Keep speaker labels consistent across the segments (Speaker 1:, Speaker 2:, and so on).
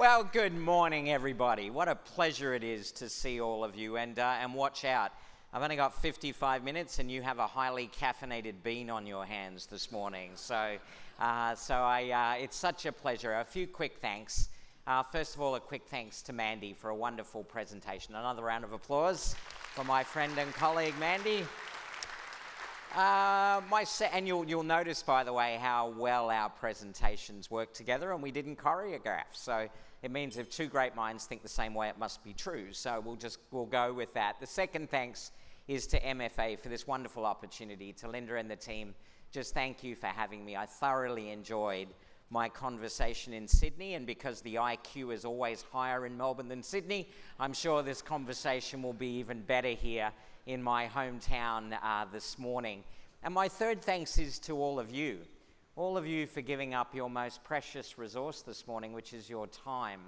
Speaker 1: Well, good morning, everybody. What a pleasure it is to see all of you, and watch out. I've only got 55 minutes, and you have a highly caffeinated bean on your hands this morning. So it's such a pleasure. A few quick thanks. First of all, a quick thanks to Mandy for a wonderful presentation. Another round of applause for my friend and colleague, Mandy. And you'll notice, by the way, how well our presentations work together, and we didn't choreograph. So it means if two great minds think the same way, it must be true. So we'll go with that. The second thanks is to MFA for this wonderful opportunity. To Linda and the team, just thank you for having me. I thoroughly enjoyed my conversation in Sydney, and because the IQ is always higher in Melbourne than Sydney, I'm sure this conversation will be even better here in my hometown this morning. And my third thanks is to all of you for giving up your most precious resource this morning, which is your time,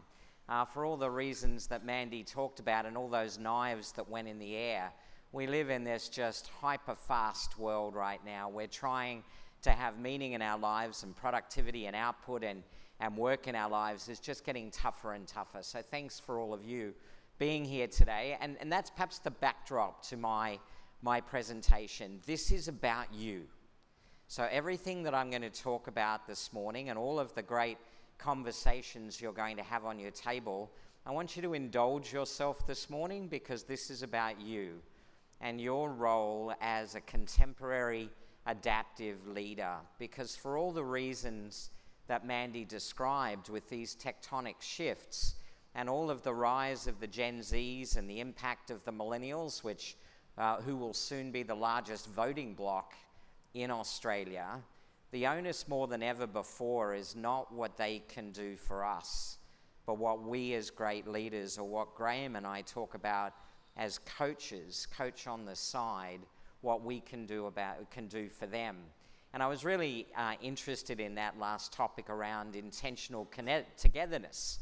Speaker 1: for all the reasons that Mandy talked about and all those knives that went in the air. We live in this just hyper-fast world right now. We're trying to have meaning in our lives, and productivity and output and work in our lives is just getting tougher and tougher. So thanks for all of you being here today, and that's perhaps the backdrop to my presentation. This is about you. So everything that I'm going to talk about this morning and all of the great conversations you're going to have on your table, I want you to indulge yourself this morning, because this is about you and your role as a contemporary adaptive leader. Because for all the reasons that Mandy described with these tectonic shifts, and all of the rise of the Gen Zs and the impact of the millennials, who will soon be the largest voting bloc in Australia, the onus more than ever before is not what they can do for us, but what we as great leaders, or what Graham and I talk about as coaches, coach on the side, what we can do for them. And I was really interested in that last topic around intentional togetherness.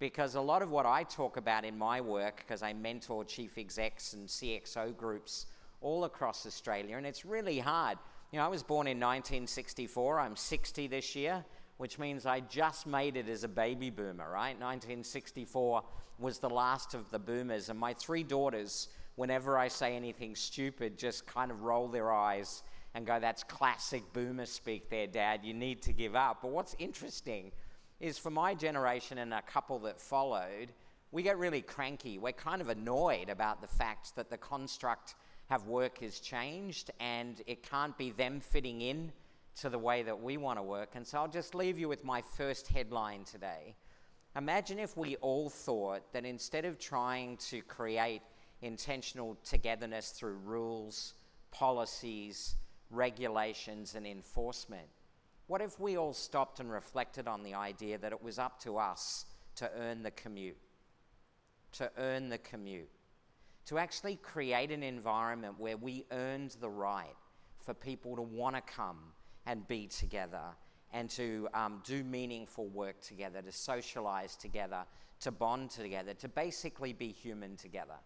Speaker 1: Because a lot of what I talk about in my work, because I mentor chief execs and CXO groups all across Australia, and it's really hard. You know, I was born in 1964. I'm 60 this year, which means I just made it as a baby boomer, right? 1964 was the last of the boomers, and my three daughters, whenever I say anything stupid, just kind of roll their eyes and go, "That's classic boomer speak there, Dad. You need to give up." But what's interesting is, for my generation and a couple that followed, we get really cranky. We're kind of annoyed about the fact that the construct of work has changed, and it can't be them fitting in to the way that we want to work. And so I'll just leave you with my first headline today. Imagine if we all thought that instead of trying to create intentional togetherness through rules, policies, regulations, and enforcement, what if we all stopped and reflected on the idea that it was up to us to earn the commute? To earn the commute. To actually create an environment where we earned the right for people to want to come and be together, and to do meaningful work together, to socialize together, to bond together, to basically be human together.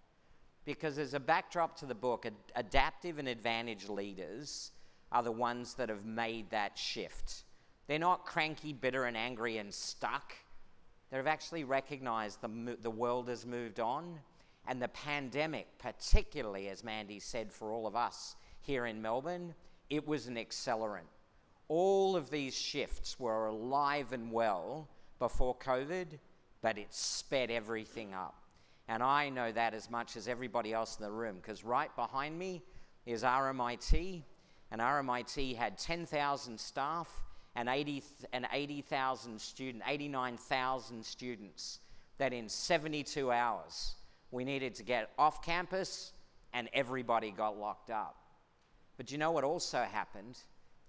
Speaker 1: Because as a backdrop to the book, adaptive and advantage leaders are the ones that have made that shift. They're not cranky, bitter, and angry and stuck. They've actually recognized the world has moved on, and the pandemic, particularly, as Mandy said, for all of us here in Melbourne, it was an accelerant. All of these shifts were alive and well before COVID, but it sped everything up. And I know that as much as everybody else in the room, because right behind me is RMIT, and RMIT had 10,000 staff and 89,000 students that in 72 hours we needed to get off campus, and everybody got locked up. But you know what also happened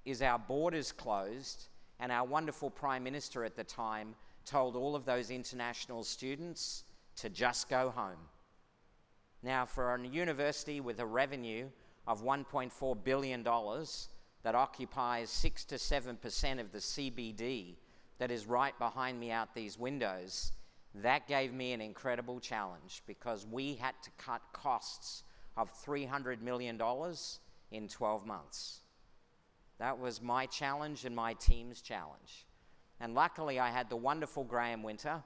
Speaker 1: is our borders closed, and our wonderful Prime Minister at the time told all of those international students to just go home. Now, for a university with a revenue of $1.4 billion that occupies 6 to 7% of the CBD that is right behind me out these windows, that gave me an incredible challenge, because we had to cut costs of $300 million in 12 months. That was my challenge and my team's challenge. And luckily I had the wonderful Graham Winter,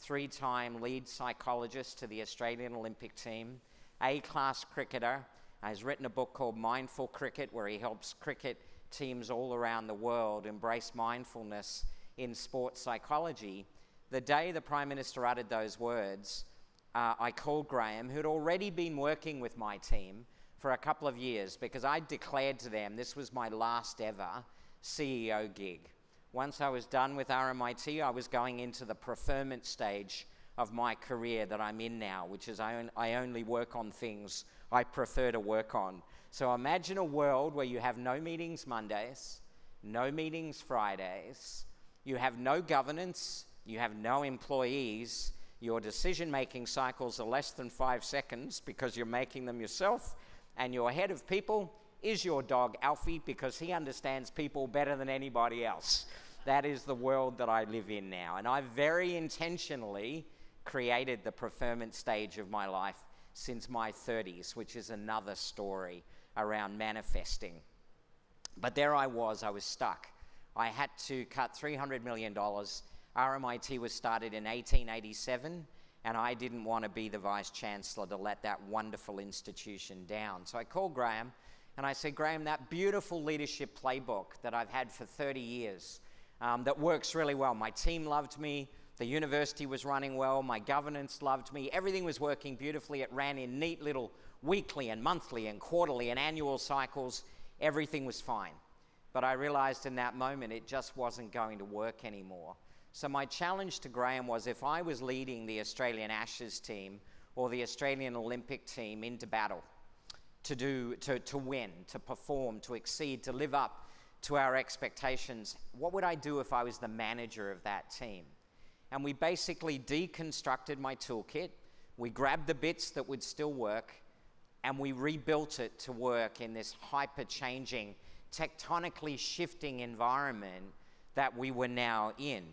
Speaker 1: 3-time lead psychologist to the Australian Olympic team, A-class cricketer. He's written a book called Mindful Cricket, where he helps cricket teams all around the world embrace mindfulness in sports psychology. The day the Prime Minister uttered those words, I called Graham, who'd already been working with my team for a couple of years, because I declared to them this was my last ever CEO gig. Once I was done with RMIT, I was going into the preferment stage of my career that I'm in now, which is I only work on things I prefer to work on. So imagine a world where you have no meetings Mondays, no meetings Fridays, you have no governance, you have no employees, your decision-making cycles are less than 5 seconds because you're making them yourself, and your head of people is your dog Alfie, because he understands people better than anybody else. That is the world that I live in now, and I very intentionally created the preferment stage of my life since my 30s, which is another story around manifesting. But there I was stuck. I had to cut $300 million. RMIT was started in 1887, and I didn't want to be the Vice Chancellor to let that wonderful institution down. So I called Graham, and I said, Graham, that beautiful leadership playbook that I've had for 30 years, that works really well. My team loved me, the university was running well, my governance loved me, everything was working beautifully. It ran in neat little weekly and monthly and quarterly and annual cycles. Everything was fine. But I realized in that moment it just wasn't going to work anymore. So my challenge to Graham was, if I was leading the Australian Ashes team or the Australian Olympic team into battle, to win, to perform, to exceed, to live up to our expectations, what would I do if I was the manager of that team? And we basically deconstructed my toolkit, we grabbed the bits that would still work, and we rebuilt it to work in this hyper-changing, tectonically shifting environment that we were now in.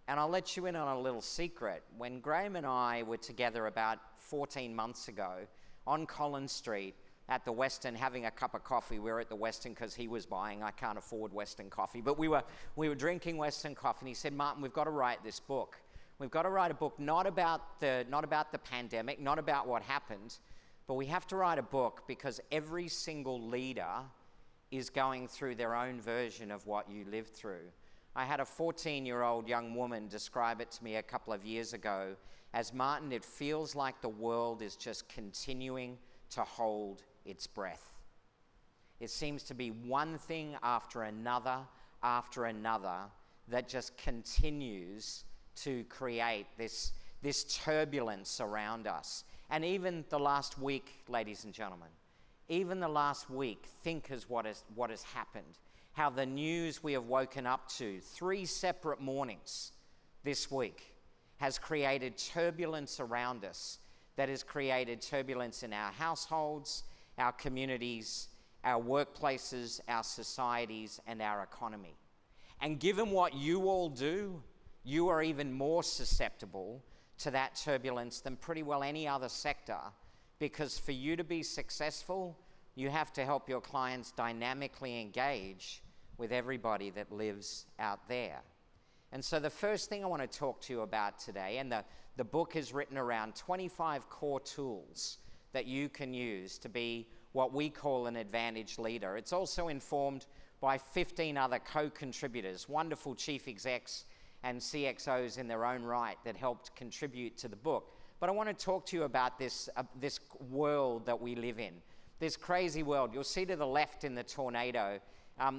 Speaker 1: And I'll let you in on a little secret. When Graham and I were together about 14 months ago on Collins Street at the Westin having a cup of coffee. We were at the Westin because he was buying. I can't afford Westin coffee. But we were drinking Westin coffee, and he said, Martin, we've got to write this book. We've got to write a book not about the pandemic, not about what happened, but we have to write a book because every single leader is going through their own version of what you lived through. I had a 14-year-old young woman describe it to me a couple of years ago as, Martin, it feels like the world is just continuing to hold its breath. It seems to be one thing after another that just continues to create this turbulence around us. And even the last week, ladies and gentlemen, even the last week, think as what has happened. How the news we have woken up to 3 separate mornings this week has created turbulence around us, that has created turbulence in our households, our communities, our workplaces, our societies, and our economy. And given what you all do, you are even more susceptible to that turbulence than pretty well any other sector, because for you to be successful, you have to help your clients dynamically engage with everybody that lives out there. And so the first thing I want to talk to you about today, and the book is written around 25 core tools that you can use to be what we call an advantage leader. It's also informed by 15 other co-contributors, wonderful chief execs and CXOs in their own right that helped contribute to the book. But I want to talk to you about this world that we live in, this crazy world. You'll see to the left in the tornado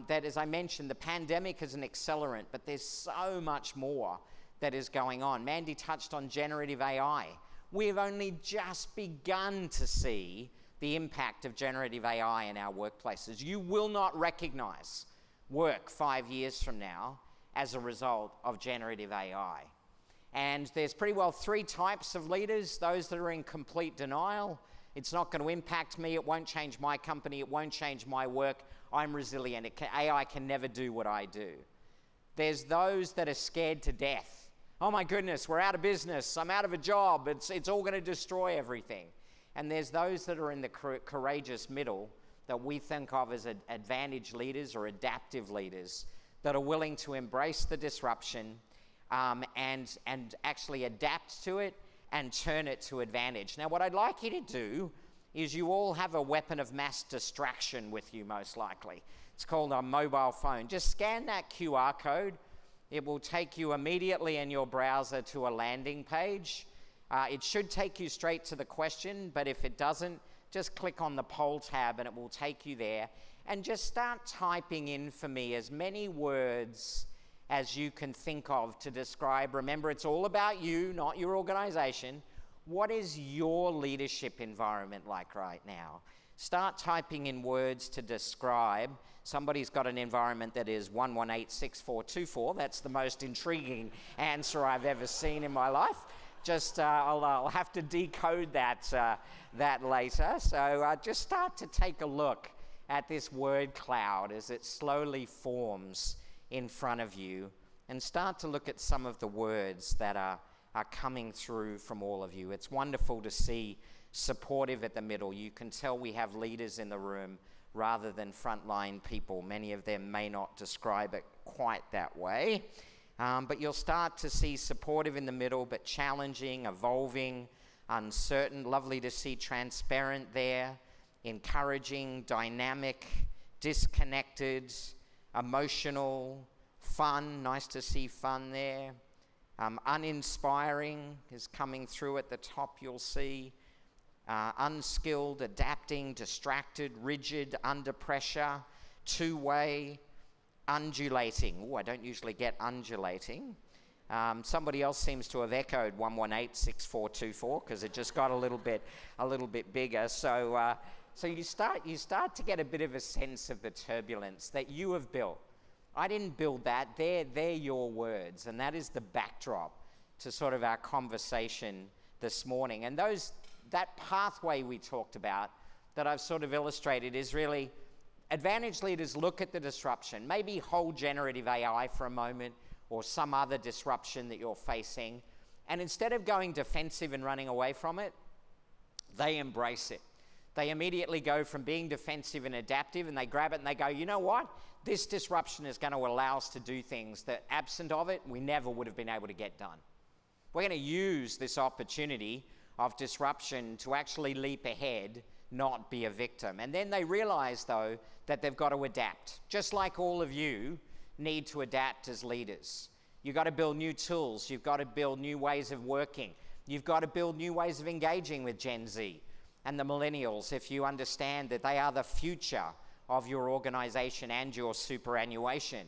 Speaker 1: that, as I mentioned, the pandemic is an accelerant, but there's so much more that is going on. Mandy touched on generative AI. We've only just begun to see the impact of generative AI in our workplaces. You will not recognize work 5 years from now as a result of generative AI. And there's pretty well 3 types of leaders: those that are in complete denial. It's not going to impact me. It won't change my company. It won't change my work. I'm resilient. AI can never do what I do. There's those that are scared to death. Oh my goodness, we're out of business. I'm out of a job. It's all going to destroy everything. And there's those that are in the courageous middle that we think of as advantage leaders or adaptive leaders that are willing to embrace the disruption, and actually adapt to it and turn it to advantage. Now, what I'd like you to do is you all have a weapon of mass distraction with you, most likely. It's called a mobile phone. Just scan that QR code. It will take you immediately in your browser to a landing page. It should take you straight to the question, but if it doesn't, just click on the poll tab and it will take you there. And just start typing in for me as many words as you can think of to describe. Remember, it's all about you, not your organization. What is your leadership environment like right now? Start typing in words to describe. Somebody's got an environment that is 1186424. That's the most intriguing answer I've ever seen in my life. Just, I'll have to decode that later. So just start to take a look at this word cloud as it slowly forms in front of you, and start to look at some of the words that are coming through from all of you. It's wonderful to see supportive at the middle. You can tell we have leaders in the room rather than frontline people. Many of them may not describe it quite that way. But you'll start to see supportive in the middle, but challenging, evolving, uncertain. Lovely to see transparent there, encouraging, dynamic, disconnected, emotional, fun. Nice to see fun there. Uninspiring is coming through at the top, you'll see. Unskilled, adapting, distracted, rigid, under pressure, two-way, undulating. Oh, I don't usually get undulating. Somebody else seems to have echoed 1186424 because it just got a little bit bigger. So you start to get a bit of a sense of the turbulence that you have built. I didn't build that. They're your words, and that is the backdrop to sort of our conversation this morning. And that pathway we talked about that I've sort of illustrated is really advantage leaders look at the disruption, maybe hold generative AI for a moment or some other disruption that you're facing, and instead of going defensive and running away from it, they embrace it. They immediately go from being defensive and adaptive, and they grab it and they go, you know what? This disruption is going to allow us to do things that absent of it, we never would have been able to get done. We're going to use this opportunity of disruption to actually leap ahead, not be a victim. And then they realize, though, that they've got to adapt. Just like all of you need to adapt as leaders. You've got to build new tools. You've got to build new ways of working. You've got to build new ways of engaging with Gen Z and the millennials if you understand that they are the future of your organization and your superannuation.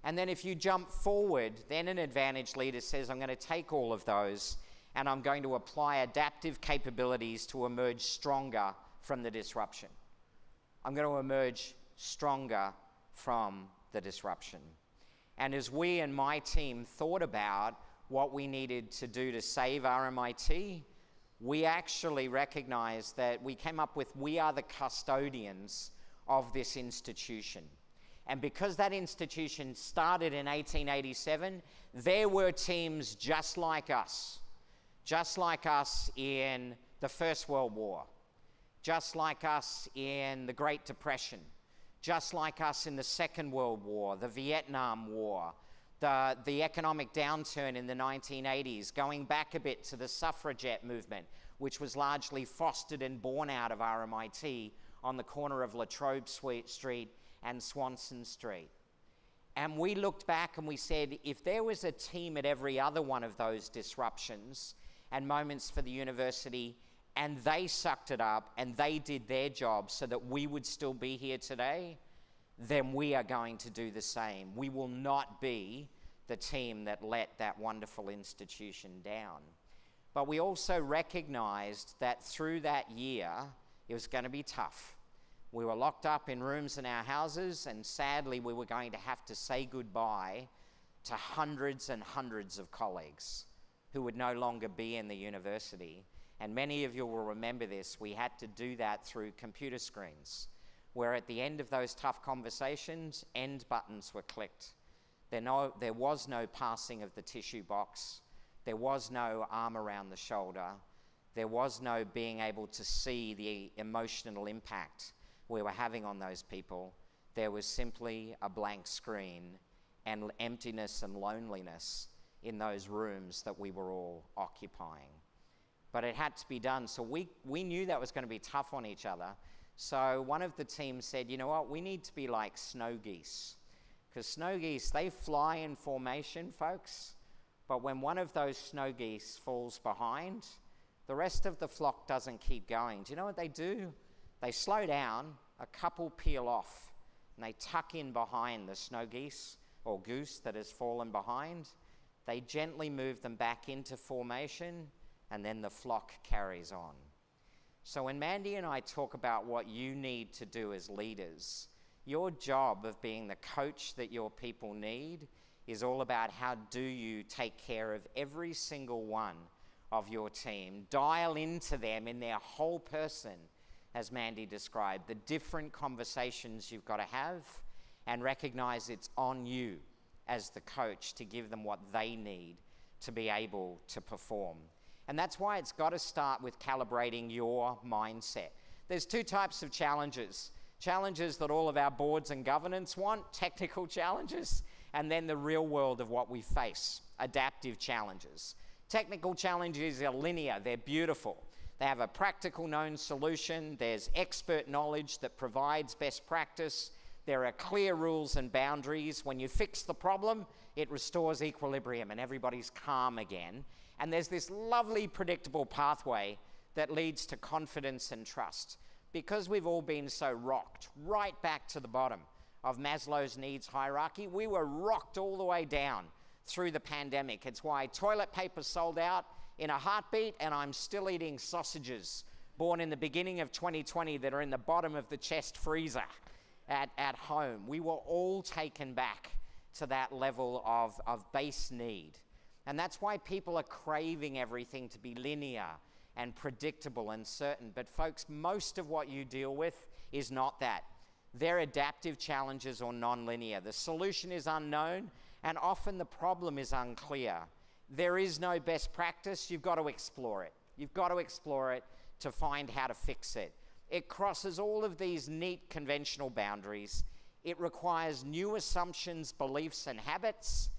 Speaker 1: And then if you jump forward, then an advantage leader says, I'm going to take all of those and I'm going to apply adaptive capabilities to emerge stronger from the disruption. I'm going to emerge stronger from the disruption. And as we and my team thought about what we needed to do to save RMIT, we actually recognized that we came up with, we are the custodians of this institution. And because that institution started in 1887, there were teams just like us in the First World War, just like us in the Great Depression, just like us in the Second World War, the Vietnam War, the economic downturn in the 1980s, going back a bit to the suffragette movement, which was largely fostered and born out of RMIT on the corner of Latrobe Street and Swanson Street. And we looked back and we said, if there was a team at every other one of those disruptions and moments for the university, and they sucked it up and they did their job so that we would still be here today, then we are going to do the same. We will not be the team that let that wonderful institution down. But we also recognized that through that year, it was going to be tough. We were locked up in rooms in our houses, and sadly, we were going to have to say goodbye to hundreds and hundreds of colleagues who would no longer be in the university. And many of you will remember this. We had to do that through computer screens, where at the end of those tough conversations, end buttons were clicked. There was no passing of the tissue box. There was no arm around the shoulder. There was no being able to see the emotional impact we were having on those people. There was simply a blank screen and emptiness and loneliness in those rooms that we were all occupying. But it had to be done, so we knew that was going to be tough on each other. So one of the teams said, you know what, we need to be like snow geese. Because snow geese, they fly in formation, folks, but when one of those snow geese falls behind, the rest of the flock doesn't keep going. Do you know what they do? They slow down, a couple peel off, and they tuck in behind the snow geese or goose that has fallen behind. They gently move them back into formation, and then the flock carries on. So when Mandy and I talk about what you need to do as leaders, your job of being the coach that your people need is all about how do you take care of every single one of your team, dial into them in their whole person, as Mandy described, the different conversations you've got to have, and recognize it's on you as the coach to give them what they need to be able to perform. And that's why it's got to start with calibrating your mindset. There's two types of challenges. Challenges that all of our boards and governance want, technical challenges, and then the real world of what we face, adaptive challenges. Technical challenges are linear, they're beautiful. They have a practical known solution, there's expert knowledge that provides best practice, there are clear rules and boundaries. When you fix the problem, it restores equilibrium and everybody's calm again. And there's this lovely predictable pathway that leads to confidence and trust. Because we've all been so rocked right back to the bottom of Maslow's needs hierarchy, we were rocked all the way down through the pandemic. It's why toilet paper sold out in a heartbeat, and I'm still eating sausages born in the beginning of 2020 that are in the bottom of the chest freezer at home. We were all taken back to that level of base need. And that's why people are craving everything to be linear and predictable and certain. But folks, most of what you deal with is not that. They're adaptive challenges or non-linear. The solution is unknown, and often the problem is unclear. There is no best practice. You've got to explore it. You've got to explore it to find how to fix it. It crosses all of these neat conventional boundaries. It requires new assumptions, beliefs, and habits.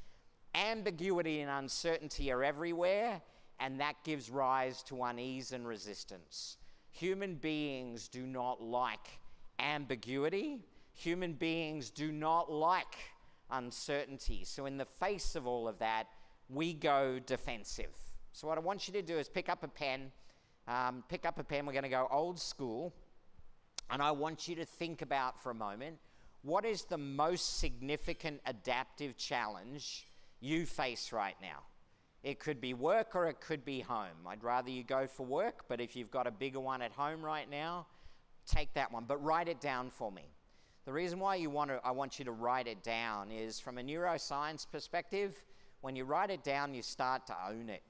Speaker 1: Ambiguity and uncertainty are everywhere, and that gives rise to unease and resistance. Human beings do not like ambiguity. Human beings do not like uncertainty. So in the face of all of that, we go defensive. So what I want you to do is pick up a pen. We're going to go old school. And I want you to think about for a moment, what is the most significant adaptive challenge you face right now? It could be work or it could be home. I'd rather you go for work, but if you've got a bigger one at home right now, take that one, but write it down for me. The reason why I want you to write it down is from a neuroscience perspective, when you write it down, you start to own it.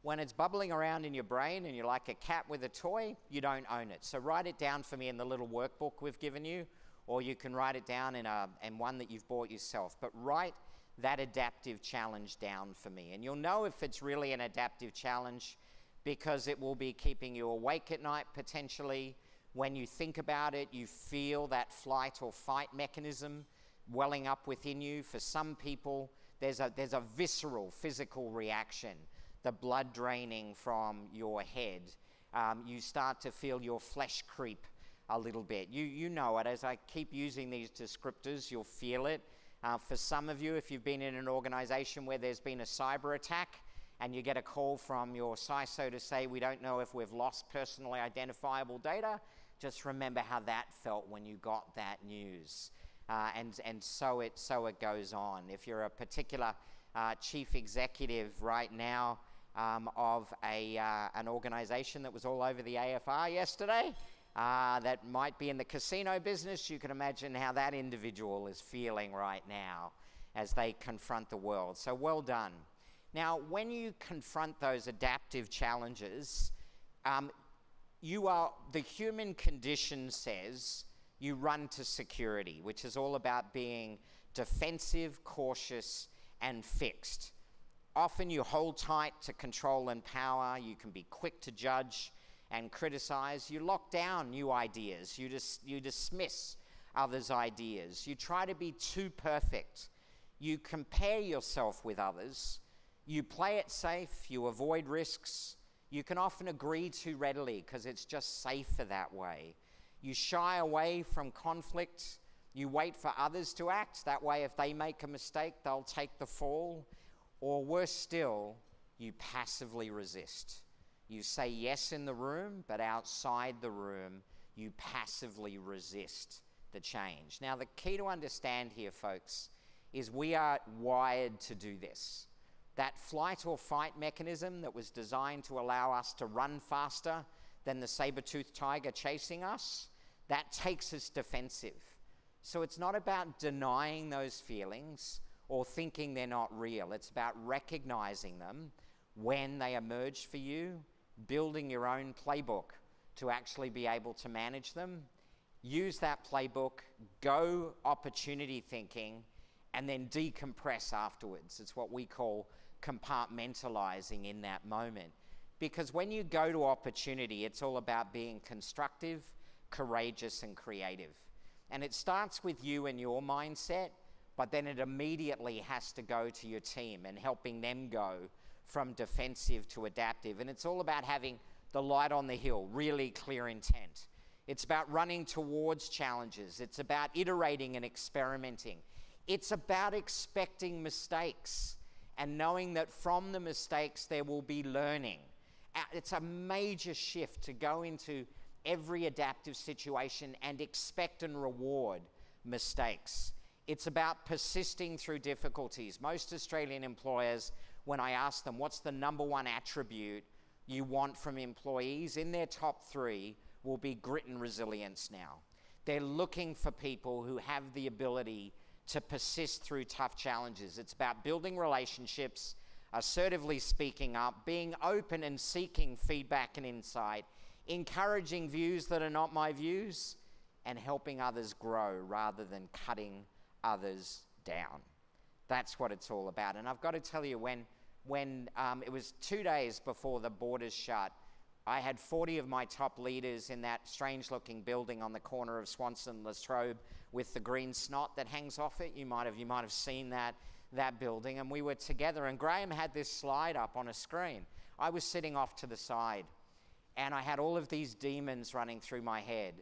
Speaker 1: When it's bubbling around in your brain and you're like a cat with a toy, you don't own it. So write it down for me in the little workbook we've given you, or you can write it down in one that you've bought yourself. But write that adaptive challenge down for me. And you'll know if it's really an adaptive challenge because it will be keeping you awake at night potentially. When you think about it, you feel that flight or fight mechanism welling up within you. For some people, there's a visceral physical reaction, the blood draining from your head. You start to feel your flesh creep a little bit. You know it. As I keep using these descriptors, you'll feel it. For some of you, if you've been in an organization where there's been a cyber attack and you get a call from your CISO to say, we don't know if we've lost personally identifiable data, just remember how that felt when you got that news. And so it goes on. If you're a particular chief executive right now of an organization that was all over the AFR yesterday, that might be in the casino business, you can imagine how that individual is feeling right now as they confront the world. So well done. Now, when you confront those adaptive challenges, the human condition says you run to security, which is all about being defensive, cautious, and fixed. Often you hold tight to control and power. You can be quick to judge and criticize. You lock down new ideas. You dismiss others' ideas. You try to be too perfect. You compare yourself with others. You play it safe, you avoid risks. You can often agree too readily because it's just safer that way. You shy away from conflict. You wait for others to act. That way, if they make a mistake, they'll take the fall. Or worse still, you passively resist. You say yes in the room, but outside the room, you passively resist the change. Now, the key to understand here, folks, is we are wired to do this. That flight or fight mechanism that was designed to allow us to run faster than the saber-toothed tiger chasing us, that takes us defensive. So it's not about denying those feelings or thinking they're not real. It's about recognizing them when they emerge for you, building your own playbook to actually be able to manage them. Use that playbook, go opportunity thinking, and then decompress afterwards. It's what we call compartmentalizing in that moment. Because when you go to opportunity, it's all about being constructive, courageous, and creative. And it starts with you and your mindset, but then it immediately has to go to your team and helping them go from defensive to adaptive. And it's all about having the light on the hill, really clear intent. It's about running towards challenges. It's about iterating and experimenting. It's about expecting mistakes and knowing that from the mistakes there will be learning. It's a major shift to go into every adaptive situation and expect and reward mistakes. It's about persisting through difficulties. Most Australian employers, when I ask them what's the number one attribute you want from employees, in their top 3 will be grit and resilience now. They're looking for people who have the ability to persist through tough challenges. It's about building relationships, assertively speaking up, being open and seeking feedback and insight, encouraging views that are not my views, and helping others grow rather than cutting others down. That's what it's all about. And I've got to tell you, when it was 2 days before the borders shut, I had 40 of my top leaders in that strange-looking building on the corner of Swanson and Latrobe with the green snot that hangs off it. You might have seen that building. And we were together, and Graham had this slide up on a screen. I was sitting off to the side, and I had all of these demons running through my head.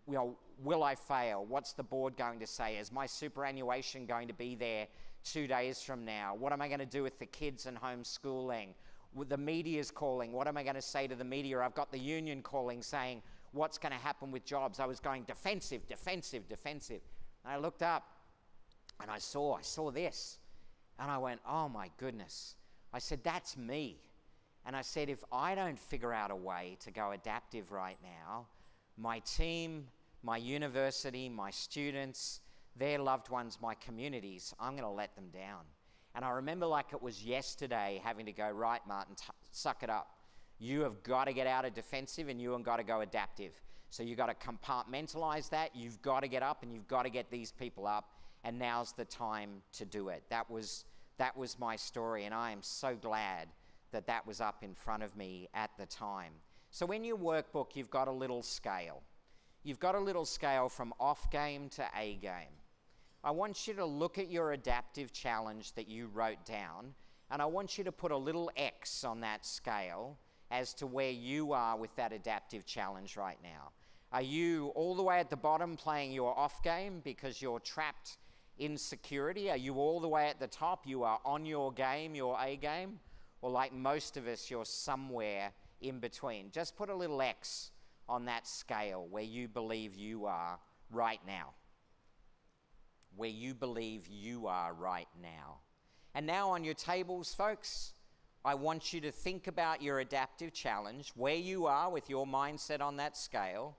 Speaker 1: You know, will I fail? What's the board going to say? Is my superannuation going to be there 2 days from now? What am I going to do with the kids and homeschooling? The media's calling. What am I going to say to the media? I've got the union calling saying, what's going to happen with jobs? I was going defensive, defensive, defensive. And I looked up and I saw this. And I went, oh my goodness. I said, that's me. And I said, if I don't figure out a way to go adaptive right now, my team, my university, my students, their loved ones, my communities, I'm going to let them down. And I remember like it was yesterday having to go, right, Martin, suck it up. You have got to get out of defensive and you have got to go adaptive. So you've got to compartmentalize that. You've got to get up and you've got to get these people up. And now's the time to do it. That was my story. And I am so glad that that was up in front of me at the time. So in your workbook, you've got a little scale. You've got a little scale from off game to A game. I want you to look at your adaptive challenge that you wrote down, and I want you to put a little X on that scale as to where you are with that adaptive challenge right now. Are you all the way at the bottom playing your off game because you're trapped in security? Are you all the way at the top? You are on your game, your A game? Or like most of us, you're somewhere in between. Just put a little X on that scale where you believe you are right now. Where you believe you are right now. And now on your tables, folks, I want you to think about your adaptive challenge, where you are with your mindset on that scale,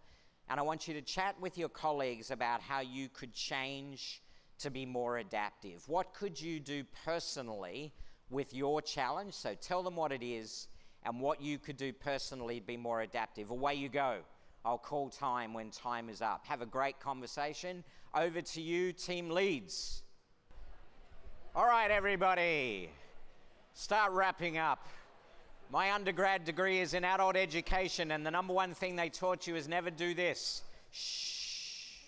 Speaker 1: and I want you to chat with your colleagues about how you could change to be more adaptive. What could you do personally with your challenge? So tell them what it is and what you could do personally to be more adaptive. Away you go. I'll call time when time is up. Have a great conversation. Over to you, team leads. All right, everybody. Start wrapping up. My undergrad degree is in adult education, and the number one thing they taught you is never do this. Shh.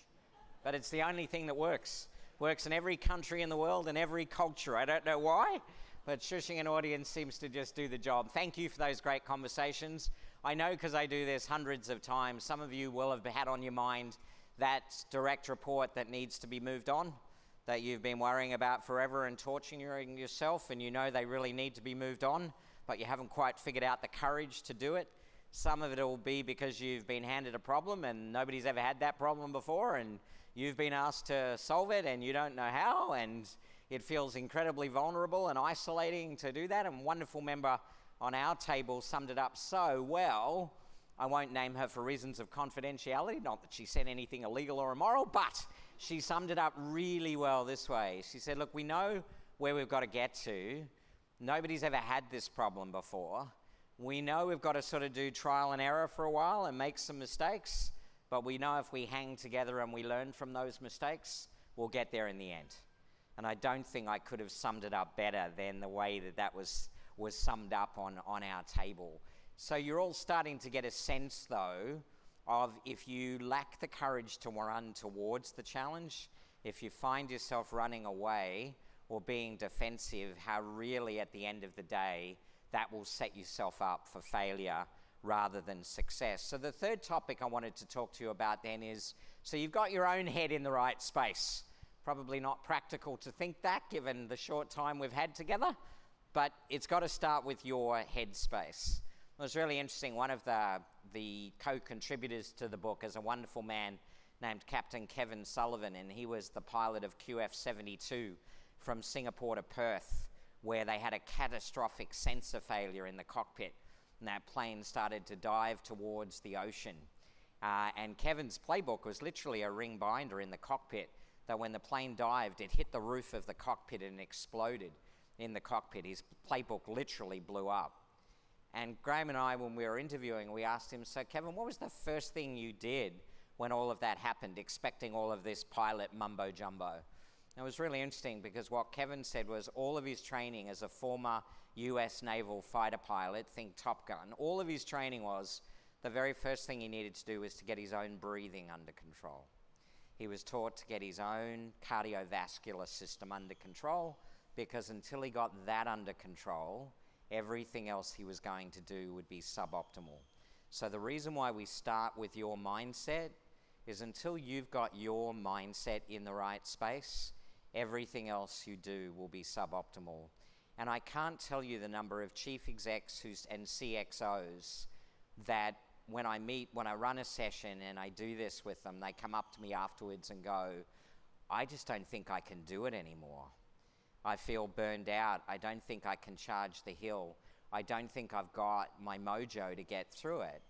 Speaker 1: But it's the only thing that works. Works in every country in the world and every culture. I don't know why. but shushing an audience seems to just do the job. Thank you for those great conversations. I know because I do this hundreds of times, some of you will have had on your mind that direct report that needs to be moved on, that you've been worrying about forever and torturing yourself, and you know they really need to be moved on, but you haven't quite figured out the courage to do it. Some of it will be because you've been handed a problem and nobody's ever had that problem before, and you've been asked to solve it and you don't know how, and it feels incredibly vulnerable and isolating to do that. And a wonderful member on our table summed it up so well. I won't name her for reasons of confidentiality, not that she said anything illegal or immoral, but she summed it up really well this way. She said, look, we know where we've got to get to. Nobody's ever had this problem before. We know we've got to sort of do trial and error for a while and make some mistakes, but we know if we hang together and we learn from those mistakes, we'll get there in the end. And I don't think I could have summed it up better than the way that was summed up on our table. So you're all starting to get a sense, though, of if you lack the courage to run towards the challenge, if you find yourself running away or being defensive, how really at the end of the day, that will set yourself up for failure rather than success. So the third topic I wanted to talk to you about then is, so you've got your own head in the right space. Probably not practical to think that given the short time we've had together, but it's got to start with your head space. It was really interesting. One of the co-contributors to the book is a wonderful man named Captain Kevin Sullivan, and he was the pilot of QF-72 from Singapore to Perth, where they had a catastrophic sensor failure in the cockpit, and that plane started to dive towards the ocean. And Kevin's playbook was literally a ring binder in the cockpit, that when the plane dived, it hit the roof of the cockpit and exploded in the cockpit. His playbook literally blew up. And Graham and I, when we were interviewing, we asked him, so Kevin, what was the first thing you did when all of that happened, expecting all of this pilot mumbo jumbo? And it was really interesting because what Kevin said was all of his training as a former US naval fighter pilot, think Top Gun, all of his training was the very first thing he needed to do was to get his own breathing under control. He was taught to get his own cardiovascular system under control, because until he got that under control, everything else he was going to do would be suboptimal. So the reason why we start with your mindset is until you've got your mindset in the right space, everything else you do will be suboptimal. And I can't tell you the number of chief execs and CXOs that when I run a session and I do this with them, they come up to me afterwards and go, I just don't think I can do it anymore. I feel burned out. I don't think I can charge the hill. I don't think I've got my mojo to get through it.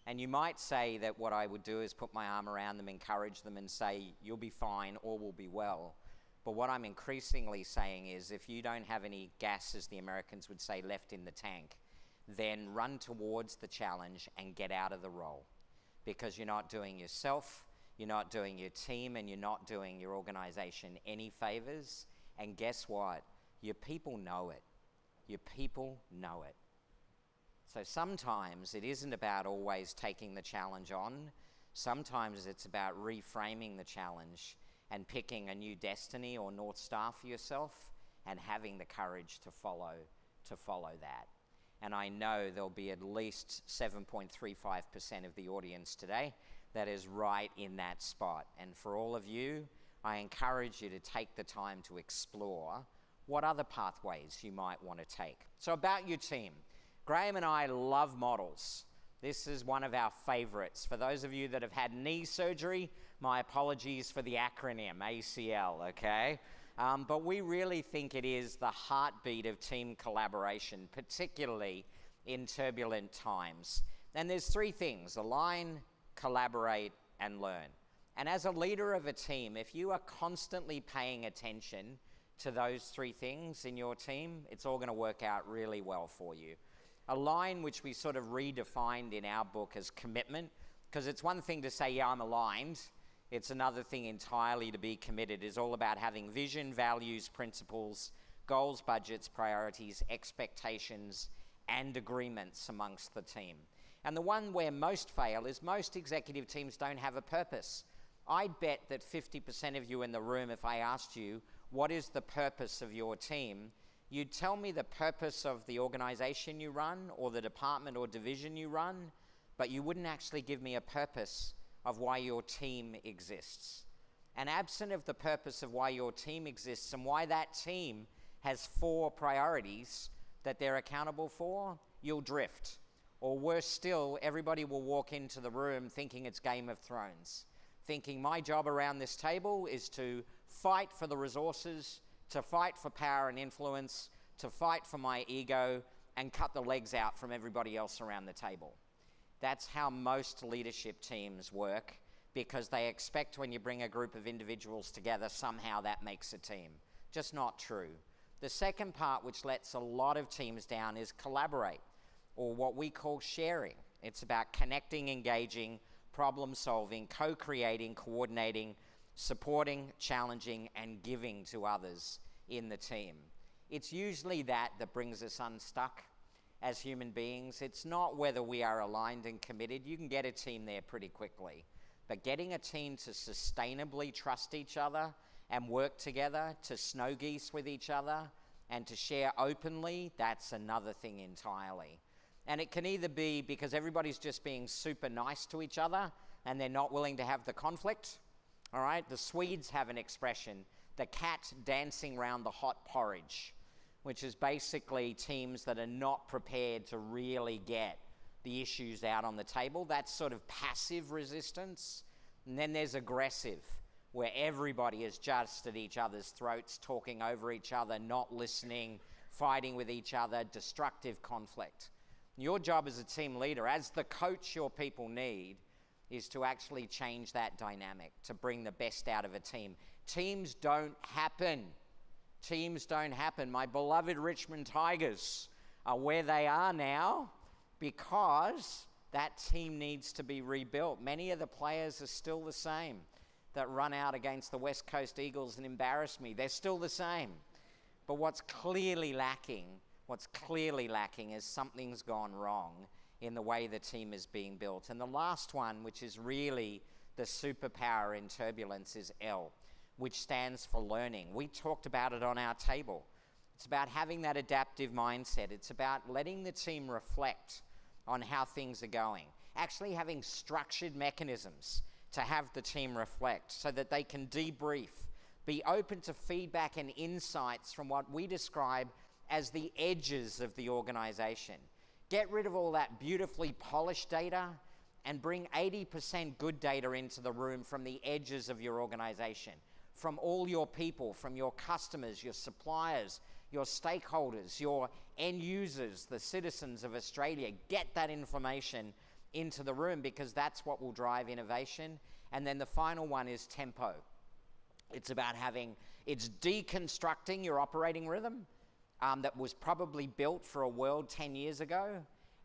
Speaker 1: And you might say that what I would do is put my arm around them, encourage them and say, you'll be fine, all will be well. But what I'm increasingly saying is if you don't have any gas, as the Americans would say, left in the tank, then run towards the challenge and get out of the role, because you're not doing yourself, you're not doing your team, and you're not doing your organization any favors. And guess what? Your people know it. Your people know it. So sometimes it isn't about always taking the challenge on. Sometimes it's about reframing the challenge and picking a new destiny or North Star for yourself and having the courage to follow that. And I know there'll be at least 7.35% of the audience today that is right in that spot. And for all of you, I encourage you to take the time to explore what other pathways you might want to take. So about your team, Graham and I love models. This is one of our favorites. For those of you that have had knee surgery, my apologies for the acronym, ACL, okay? But we really think it is the heartbeat of team collaboration, particularly in turbulent times. And there's three things: align, collaborate, and learn. And as a leader of a team, if you are constantly paying attention to those three things in your team, it's all going to work out really well for you. Align, which we sort of redefined in our book as commitment, because it's one thing to say, yeah, I'm aligned. It's another thing entirely to be committed. It's all about having vision, values, principles, goals, budgets, priorities, expectations, and agreements amongst the team. And the one where most fail is most executive teams don't have a purpose. I'd bet that 50% of you in the room, if I asked you, what is the purpose of your team? You'd tell me the purpose of the organization you run or the department or division you run, but you wouldn't actually give me a purpose of why your team exists. And absent of the purpose of why your team exists and why that team has 4 priorities that they're accountable for, you'll drift. Or worse still, everybody will walk into the room thinking it's Game of Thrones, thinking my job around this table is to fight for the resources, to fight for power and influence, to fight for my ego, and cut the legs out from everybody else around the table. That's how most leadership teams work, because they expect when you bring a group of individuals together, somehow that makes a team. Just not true. The second part, which lets a lot of teams down, is collaborate, or what we call sharing. It's about connecting, engaging, problem solving, co-creating, coordinating, supporting, challenging, and giving to others in the team. It's usually that brings us unstuck as human beings. It's not whether we are aligned and committed. You can get a team there pretty quickly. But getting a team to sustainably trust each other and work together, to snow geese with each other, and to share openly, that's another thing entirely. And it can either be because everybody's just being super nice to each other and they're not willing to have the conflict. All right, the Swedes have an expression, the cat dancing round the hot porridge, which is basically teams that are not prepared to really get the issues out on the table. That's sort of passive resistance. And then there's aggressive, where everybody is just at each other's throats, talking over each other, not listening, fighting with each other, destructive conflict. Your job as a team leader, as the coach your people need, is to actually change that dynamic, to bring the best out of a team. Teams don't happen. Teams don't happen. My beloved Richmond Tigers are where they are now because that team needs to be rebuilt. Many of the players are still the same that run out against the West Coast Eagles and embarrass me. They're still the same. But what's clearly lacking is something's gone wrong in the way the team is being built. And the last one, which is really the superpower in turbulence, is L, which stands for learning. We talked about it on our table. It's about having that adaptive mindset. It's about letting the team reflect on how things are going. Actually having structured mechanisms to have the team reflect so that they can debrief, be open to feedback and insights from what we describe as the edges of the organization. Get rid of all that beautifully polished data and bring 80% good data into the room from the edges of your organization, from all your people, from your customers, your suppliers, your stakeholders, your end users, the citizens of Australia. Get that information into the room because that's what will drive innovation. And then the final one is tempo. It's about it's deconstructing your operating rhythm that was probably built for a world 10 years ago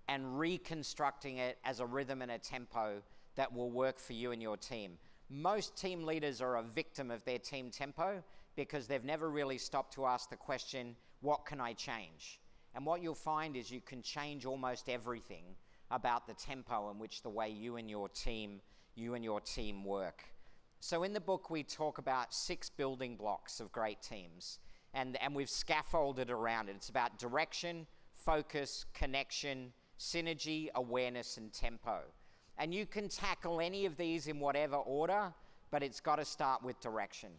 Speaker 1: and reconstructing it as a rhythm and a tempo that will work for you and your team. Most team leaders are a victim of their team tempo because they've never really stopped to ask the question, what can I change? And what you'll find is you can change almost everything about the tempo in which the way you and your team work. So in the book, we talk about 6 building blocks of great teams, and we've scaffolded around it. It's about direction, focus, connection, synergy, awareness, and tempo. And you can tackle any of these in whatever order, but it's got to start with direction.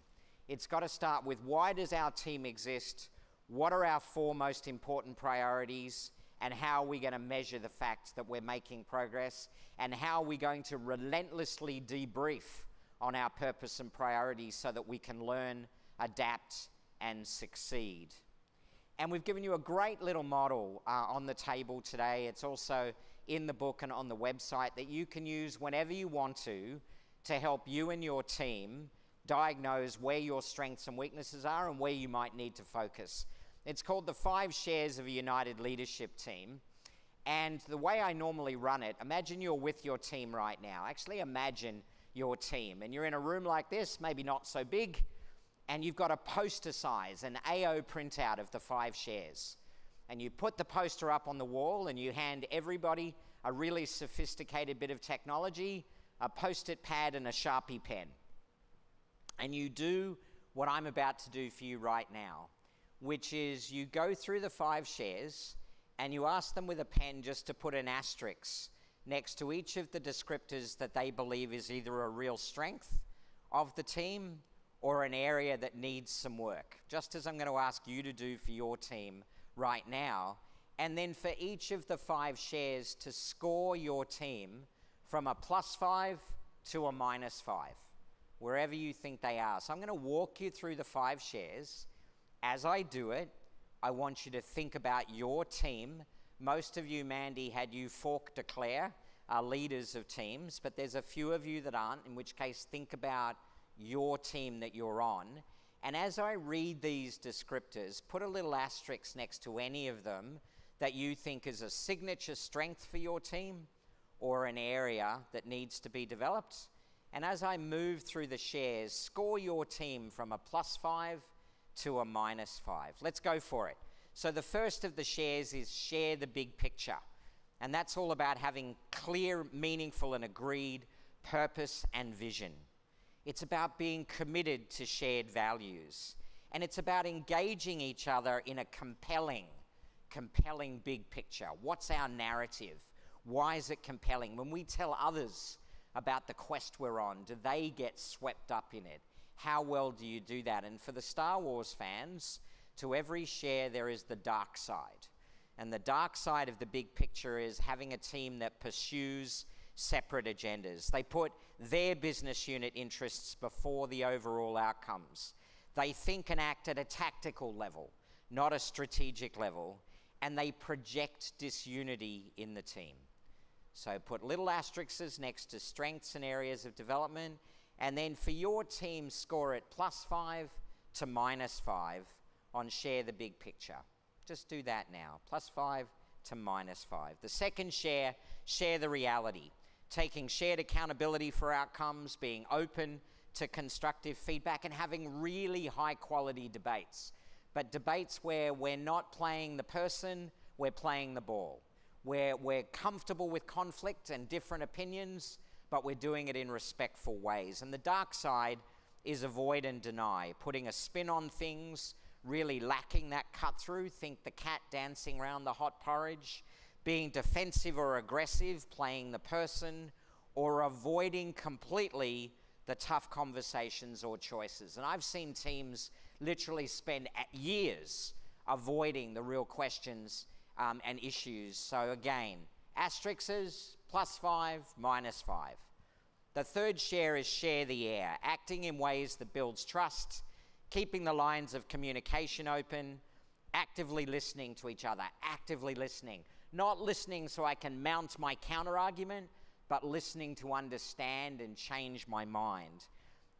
Speaker 1: It's got to start with, why does our team exist? What are our 4 most important priorities? And how are we going to measure the fact that we're making progress? And how are we going to relentlessly debrief on our purpose and priorities so that we can learn, adapt, and succeed? And we've given you a great little model on the table today. It's also in the book and on the website that you can use whenever you want to help you and your team diagnose where your strengths and weaknesses are and where you might need to focus. It's called the 5 Shares of a United Leadership Team. And the way I normally run it, imagine you're with your team right now. Actually imagine your team and you're in a room like this, maybe not so big, and you've got a poster size, an AO printout of the 5 shares. And you put the poster up on the wall and you hand everybody a really sophisticated bit of technology, a Post-it pad and a Sharpie pen. And you do what I'm about to do for you right now. which is you go through the 5 shares and you ask them with a pen just to put an asterisk next to each of the descriptors that they believe is either a real strength of the team or an area that needs some work, just as I'm going to ask you to do for your team right now. And then for each of the 5 shares to score your team from a +5 to a -5, wherever you think they are. So I'm going to walk you through the 5 shares. As I do it, I want you to think about your team. Most of you, Mandy, had you fork declare, are leaders of teams, but there's a few of you that aren't, in which case think about your team that you're on. And as I read these descriptors, put a little asterisk next to any of them that you think is a signature strength for your team or an area that needs to be developed. And as I move through the shares, score your team from a +5 to a -5. Let's go for it. So the first of the shares is share the big picture. And that's all about having clear, meaningful, and agreed purpose and vision. It's about being committed to shared values. And it's about engaging each other in a compelling big picture. What's our narrative? Why is it compelling? When we tell others about the quest we're on, do they get swept up in it? How well do you do that? And for the Star Wars fans, to every share there is the dark side. And the dark side of the big picture is having a team that pursues separate agendas. They put their business unit interests before the overall outcomes. They think and act at a tactical level, not a strategic level, and they project disunity in the team. So put little asterisks next to strengths and areas of development, and then for your team, score it +5 to -5 on share the big picture. Just do that now, +5 to -5. The second share the reality. Taking shared accountability for outcomes, being open to constructive feedback, and having really high quality debates. But debates where we're not playing the person, we're playing the ball. Where we're comfortable with conflict and different opinions, but we're doing it in respectful ways. And the dark side is avoid and deny, putting a spin on things, really lacking that cut through. Think the cat dancing around the hot porridge, being defensive or aggressive, playing the person, or avoiding completely the tough conversations or choices. And I've seen teams literally spend years avoiding the real questions and issues. So again, asterisks, +5, -5. The third share is share the air, acting in ways that builds trust, keeping the lines of communication open, actively listening to each other, actively listening. Not listening so I can mount my counter-argument, but listening to understand and change my mind.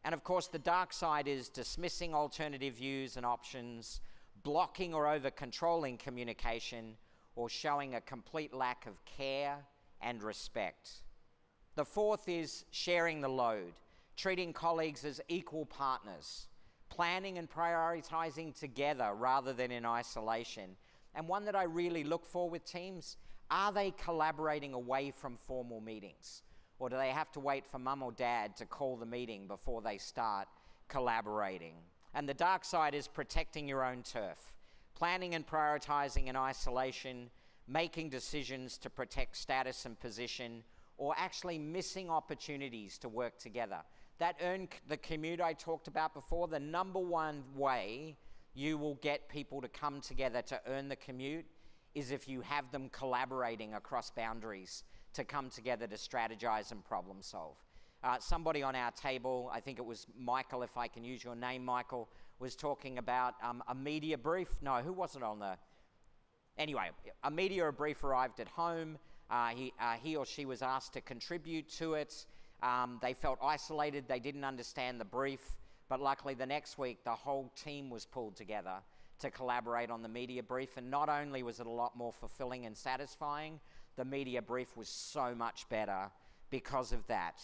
Speaker 1: And of course, the dark side is dismissing alternative views and options, blocking or over-controlling communication, or showing a complete lack of care and respect. The fourth is sharing the load, treating colleagues as equal partners, planning and prioritizing together rather than in isolation. And one that I really look for with teams, are they collaborating away from formal meetings? Or do they have to wait for mum or dad to call the meeting before they start collaborating? And the dark side is protecting your own turf, planning and prioritizing in isolation, making decisions to protect status and position, or actually missing opportunities to work together. That earn the commute I talked about before, the number one way you will get people to come together to earn the commute is if you have them collaborating across boundaries to come together to strategize and problem solve. Somebody on our table, I think it was Michael, if I can use your name, Michael, was talking about a media brief. No, who was it on the... Anyway, a media brief arrived at home. He or she was asked to contribute to it. They felt isolated. They didn't understand the brief. But luckily, the next week, the whole team was pulled together to collaborate on the media brief. And not only was it a lot more fulfilling and satisfying, the media brief was so much better because of that.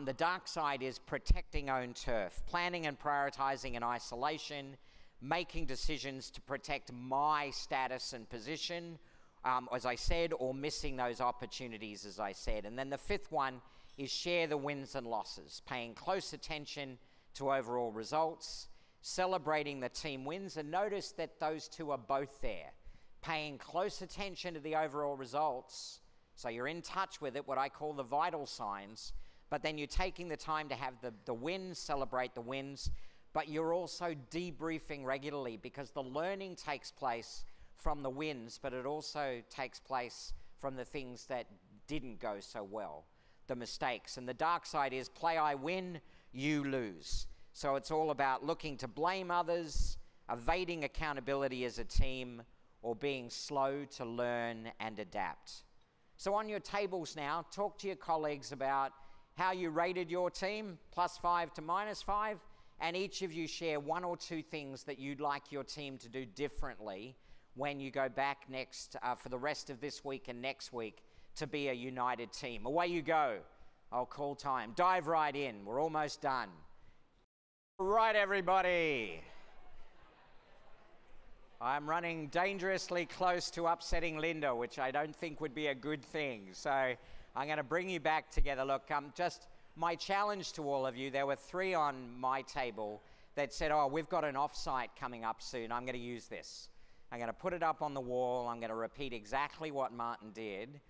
Speaker 1: The dark side is protecting own turf, planning and prioritizing in isolation, making decisions to protect my status and position, as I said, or missing those opportunities, as I said. And then the fifth one is share the wins and losses, paying close attention to overall results, celebrating the team wins, and notice that those two are both there, paying close attention to the overall results. So you're in touch with it, what I call the vital signs, but then you're taking the time to have the wins, celebrate the wins, but you're also debriefing regularly, because the learning takes place from the wins, but it also takes place from the things that didn't go so well, the mistakes. And the dark side is play I win, you lose. So it's all about looking to blame others, evading accountability as a team, or being slow to learn and adapt. So on your tables now, talk to your colleagues about how you rated your team, +5 to -5, and each of you share one or two things that you'd like your team to do differently when you go back next for the rest of this week and next week to be a united team. Away you go. I'll call time. Dive right in. We're almost done. Right, everybody. I'm running dangerously close to upsetting Linda, which I don't think would be a good thing. So I'm going to bring you back together. Look, just my challenge to all of you, there were 3 on my table that said, oh, we've got an offsite coming up soon. I'm going to use this. I'm going to put it up on the wall. I'm going to repeat exactly what Martin did.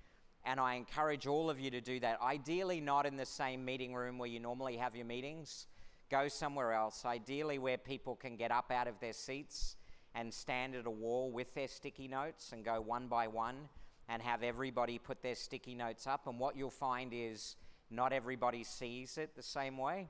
Speaker 1: And I encourage all of you to do that. Ideally not in the same meeting room where you normally have your meetings. Go somewhere else. Ideally where people can get up out of their seats and stand at a wall with their sticky notes and go one by one and have everybody put their sticky notes up. And what you'll find is not everybody sees it the same way.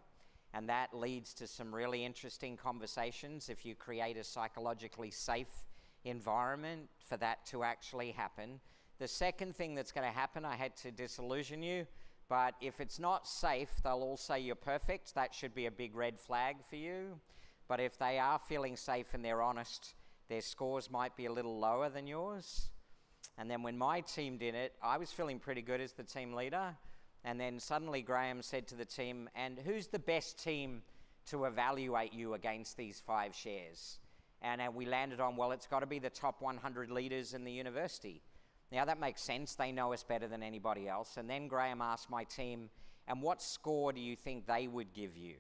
Speaker 1: And that leads to some really interesting conversations if you create a psychologically safe environment for that to actually happen. The second thing that's going to happen, I had to disillusion you, but if it's not safe, they'll all say you're perfect. That should be a big red flag for you. But if they are feeling safe and they're honest, their scores might be a little lower than yours. And then when my team did it, I was feeling pretty good as the team leader. And then suddenly Graham said to the team, and who's the best team to evaluate you against these 5 shares? And we landed on, well, it's got to be the top 100 leaders in the university. Now that makes sense. They know us better than anybody else. And then Graham asked my team, and what score do you think they would give you?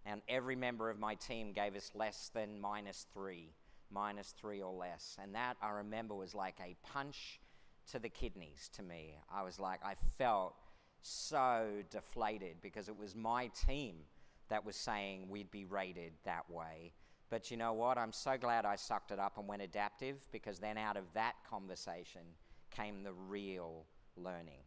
Speaker 1: And every member of my team gave us less than -3 or less. And that, I remember, was like a punch to the kidneys to me. I was like, I felt so deflated because it was my team that was saying we'd be rated that way. But you know what? I'm so glad I sucked it up and went adaptive, because then out of that conversation came the real learning.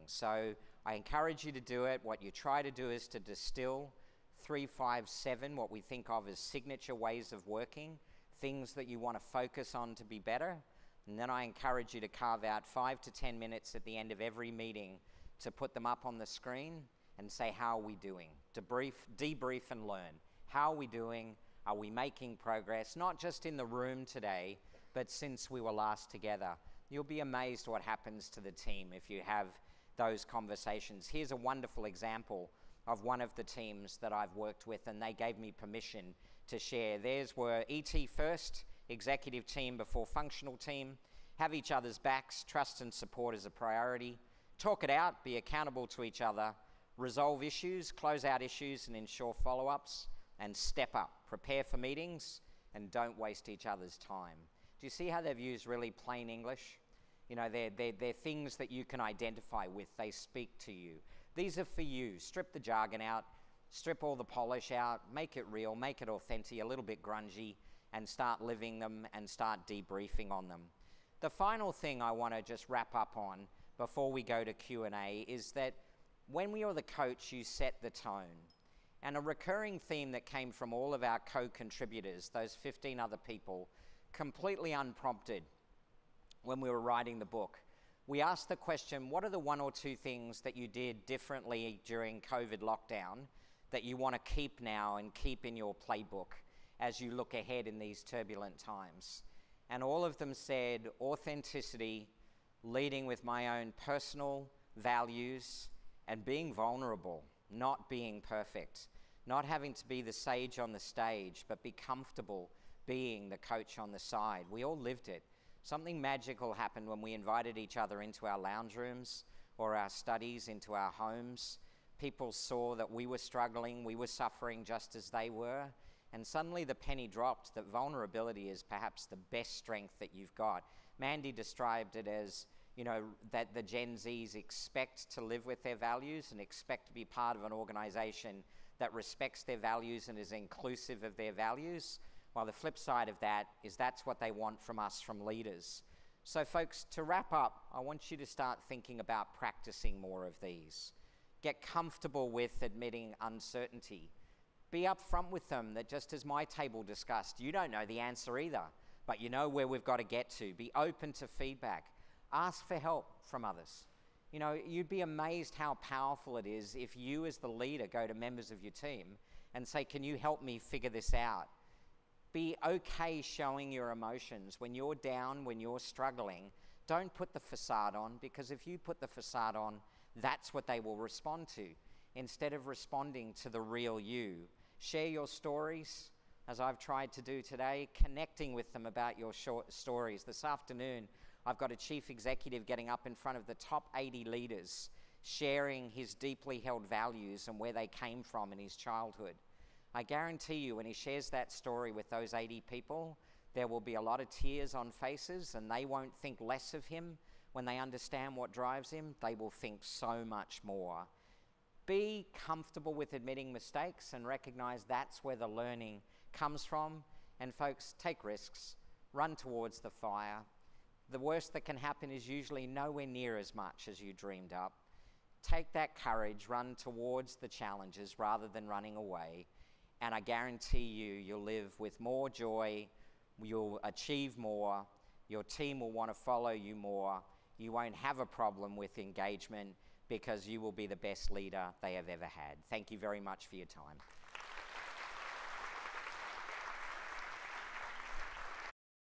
Speaker 1: So I encourage you to do it. What you try to do is to distill 3, 5, 7, what we think of as signature ways of working, things that you want to focus on to be better. And then I encourage you to carve out 5 to 10 minutes at the end of every meeting to put them up on the screen and say, how are we doing? Debrief and learn. How are we doing? Are we making progress? Not just in the room today, but since we were last together. You'll be amazed what happens to the team if you have those conversations. Here's a wonderful example of one of the teams that I've worked with, and they gave me permission to share. Theirs were ET first, executive team before functional team, have each other's backs, trust and support as a priority, talk it out, be accountable to each other, resolve issues, close out issues and ensure follow-ups, and step up, prepare for meetings, and don't waste each other's time. Do you see how they've used really plain English? You know, they're things that you can identify with. They speak to you. These are for you. Strip the jargon out, strip all the polish out, make it real, make it authentic, a little bit grungy, and start living them and start debriefing on them. The final thing I want to just wrap up on before we go to Q&A is that when you're the coach, you set the tone. And a recurring theme that came from all of our co-contributors, those 15 other people, completely unprompted when we were writing the book, we asked the question, what are the 1 or 2 things that you did differently during COVID lockdown that you want to keep now and keep in your playbook as you look ahead in these turbulent times? And all of them said authenticity, leading with my own personal values, and being vulnerable, not being perfect, not having to be the sage on the stage, but be comfortable being the coach on the side. We all lived it. Something magical happened when we invited each other into our lounge rooms or our studies, into our homes. people saw that we were struggling, we were suffering just as they were, and suddenly the penny dropped that vulnerability is perhaps the best strength that you've got. Mandy described it as, you know, that the Gen Zs expect to live with their values and expect to be part of an organization that respects their values and is inclusive of their values, while the flip side of that is that's what they want from us, from leaders. So folks, to wrap up, I want you to start thinking about practicing more of these. Get comfortable with admitting uncertainty. Be upfront with them that just as my table discussed, you don't know the answer either, but you know where we've got to get to. Be open to feedback. Ask for help from others. You know, you'd be amazed how powerful it is if you as the leader go to members of your team and say, can you help me figure this out? Be okay showing your emotions. When you're down, when you're struggling, don't put the facade on, because if you put the facade on, that's what they will respond to. Instead of responding to the real you, share your stories, as I've tried to do today, connecting with them about your short stories. This afternoon, I've got a chief executive getting up in front of the top 80 leaders, sharing his deeply held values and where they came from in his childhood. I guarantee you, when he shares that story with those 80 people, there will be a lot of tears on faces, and they won't think less of him. When they understand what drives him, they will think so much more. Be comfortable with admitting mistakes and recognize that's where the learning comes from. And folks, take risks. Run towards the fire. The worst that can happen is usually nowhere near as much as you dreamed up. Take that courage, run towards the challenges rather than running away. And I guarantee you, you'll live with more joy, you'll achieve more, your team will want to follow you more, you won't have a problem with engagement because you will be the best leader they have ever had. Thank you very much for your time.